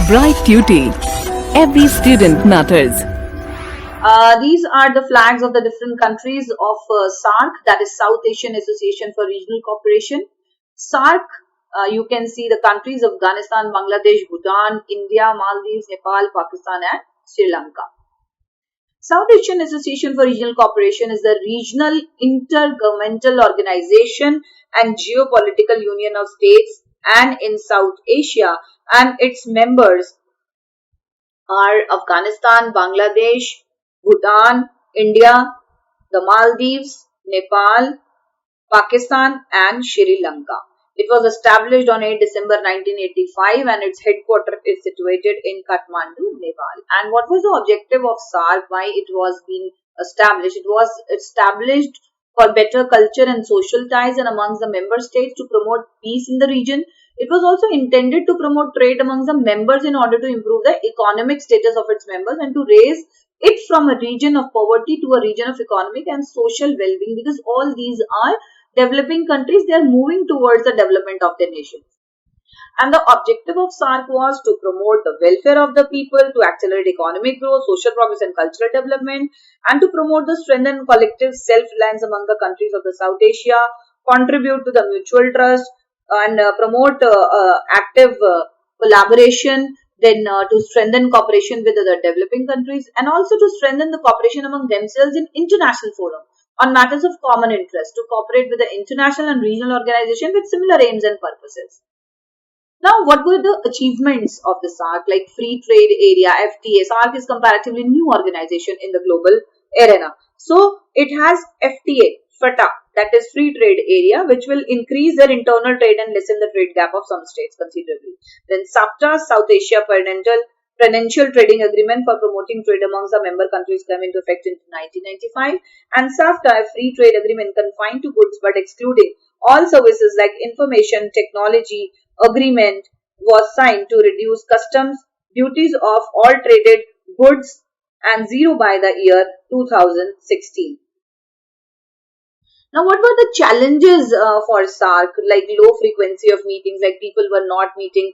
Bright Duty. Every student matters. These are the flags of the different countries of SAARC, that is South Asian Association for Regional Cooperation. SAARC, you can see the countries of Afghanistan, Bangladesh, Bhutan, India, Maldives, Nepal, Pakistan and Sri Lanka. South Asian Association for Regional Cooperation is the regional intergovernmental organization and geopolitical union of states and in South Asia, and its members are Afghanistan, Bangladesh, Bhutan, India, the Maldives, Nepal, Pakistan and Sri Lanka. It was established on 8 December 1985 and its headquarters is situated in Kathmandu, Nepal. And what was the objective of SAARC? Why it was being established? It was established for better culture and social ties and amongst the member states to promote peace in the region. It was also intended to promote trade amongst the members in order to improve the economic status of its members and to raise it from a region of poverty to a region of economic and social well-being, because all these are developing countries, they are moving towards the development of their nations. And the objective of SAARC was to promote the welfare of the people, to accelerate economic growth, social progress and cultural development, and to promote the strength and collective self-reliance among the countries of the South Asia, contribute to the mutual trust and promote active collaboration, then to strengthen cooperation with other developing countries, and also to strengthen the cooperation among themselves in international forums on matters of common interest, to cooperate with the international and regional organization with similar aims and purposes. Now, what were the achievements of the SAARC? Like Free Trade Area, FTA. SAARC is comparatively new organization in the global arena. So, it has FTA, FTA, that is Free Trade Area, which will increase their internal trade and lessen the trade gap of some states considerably. Then SAFTA, South Asia Preferential Trading Agreement for promoting trade amongst the member countries came into effect in 1995, and SAFTA, a free trade agreement confined to goods but excluding all services like information technology agreement, was signed to reduce customs duties of all traded goods and zero by the year 2016. Now, what were the challenges for SAARC? Like low frequency of meetings, like people were not meeting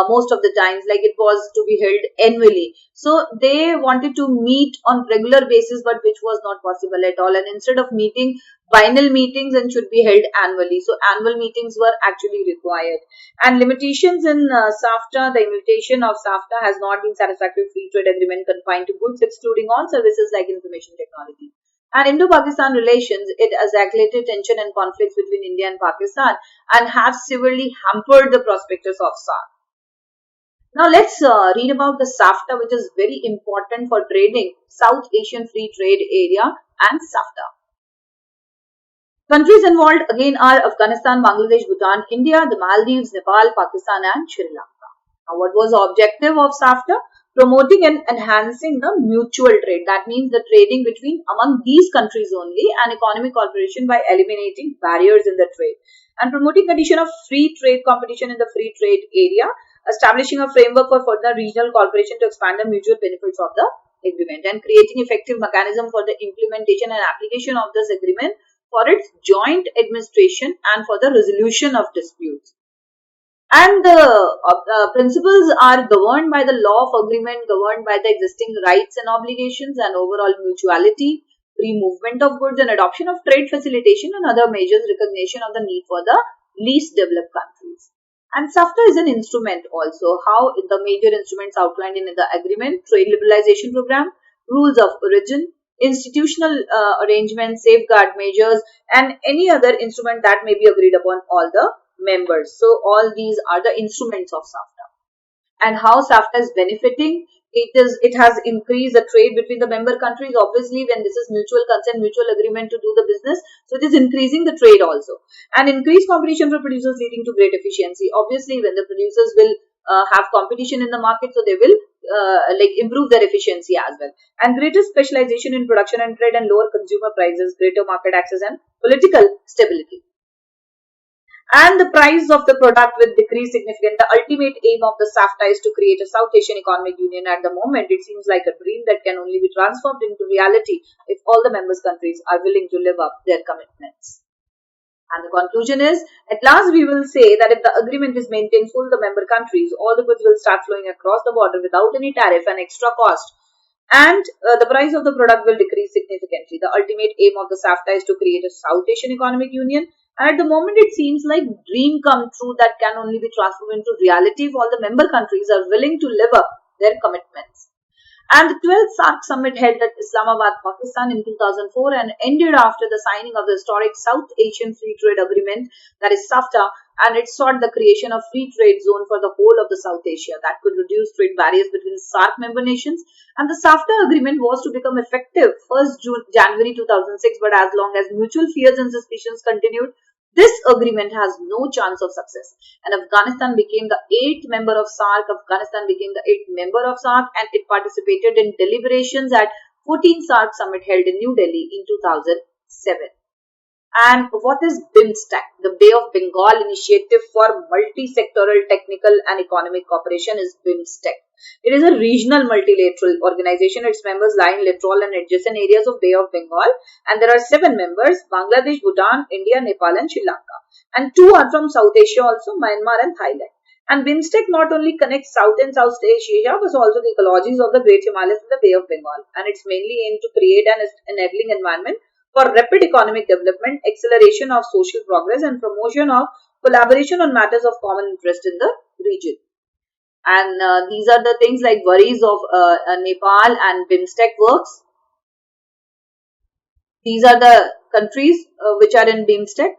most of the times, like it was to be held annually. So they wanted to meet on regular basis, but which was not possible at all. And instead of meeting biennial meetings and should be held annually, so annual meetings were actually required. And limitations in SAFTA, the implementation of SAFTA has not been satisfactory. Free trade agreement confined to goods, excluding all services like information technology. And Indo-Pakistan relations, it escalated tension and conflicts between India and Pakistan and have severely hampered the prospectus of SAARC. Now let's read about the SAFTA, which is very important for trading, South Asian Free Trade Area and SAFTA. Countries involved again are Afghanistan, Bangladesh, Bhutan, India, the Maldives, Nepal, Pakistan and Sri Lanka. Now what was the objective of SAFTA? Promoting and enhancing the mutual trade. That means the trading between among these countries only and economic cooperation by eliminating barriers in the trade. And promoting condition of free trade competition in the free trade area. Establishing a framework for further regional cooperation to expand the mutual benefits of the agreement. And creating effective mechanism for the implementation and application of this agreement for its joint administration and for the resolution of disputes. And the principles are governed by the law of agreement, governed by the existing rights and obligations and overall mutuality, free movement of goods and adoption of trade facilitation and other measures, recognition of the need for the least developed countries. And SAFTA is an instrument also. How the major instruments outlined in the agreement: trade liberalization program, rules of origin, institutional arrangements, safeguard measures, and any other instrument that may be agreed upon all the members. So all these are the instruments of SAFTA. And how SAFTA is benefiting? It has increased the trade between the member countries. Obviously, when this is mutual consent, mutual agreement to do the business, so it is increasing the trade also. And increased competition for producers leading to great efficiency. Obviously, when the producers will have competition in the market, so they will improve their efficiency as well. And greater specialization in production and trade and lower consumer prices, greater market access and political stability. And the price of the product will decrease significantly. The ultimate aim of the SAFTA is to create a South Asian Economic Union. At the moment, it seems like a dream that can only be transformed into reality if all the members countries are willing to live up their commitments. And the conclusion is, at last we will say that if the agreement is maintained full the member countries, all the goods will start flowing across the border without any tariff and extra cost. And the price of the product will decrease significantly. The ultimate aim of the SAFTA is to create a South Asian Economic Union. And at the moment, it seems like dream come true that can only be transformed into reality if all the member countries are willing to live up their commitments. And the 12th SAARC summit held at Islamabad, Pakistan in 2004 and ended after the signing of the historic South Asian Free Trade Agreement, that is SAFTA, and it sought the creation of free trade zone for the whole of the South Asia that could reduce trade barriers between SAARC member nations. And the SAFTA agreement was to become effective 1st January 2006, but as long as mutual fears and suspicions continued, this agreement has no chance of success. And Afghanistan became the 8th member of SAARC. And it participated in deliberations at 14th SAARC summit held in New Delhi in 2007. And what is BIMSTEC? The Bay of Bengal Initiative for Multi-Sectoral Technical and Economic Cooperation is BIMSTEC. It is a regional multilateral organization. Its members lie in littoral and adjacent areas of Bay of Bengal, and there are 7 members: Bangladesh, Bhutan, India, Nepal and Sri Lanka. And 2 are from South Asia also, Myanmar and Thailand. And BIMSTEC not only connects South and South Asia, but also the ecologies of the Great Himalayas and the Bay of Bengal. And it's mainly aimed to create an enabling environment for rapid economic development, acceleration of social progress and promotion of collaboration on matters of common interest in the region. And these are the things like worries of Nepal and BIMSTEC works. These are the countries which are in BIMSTEC.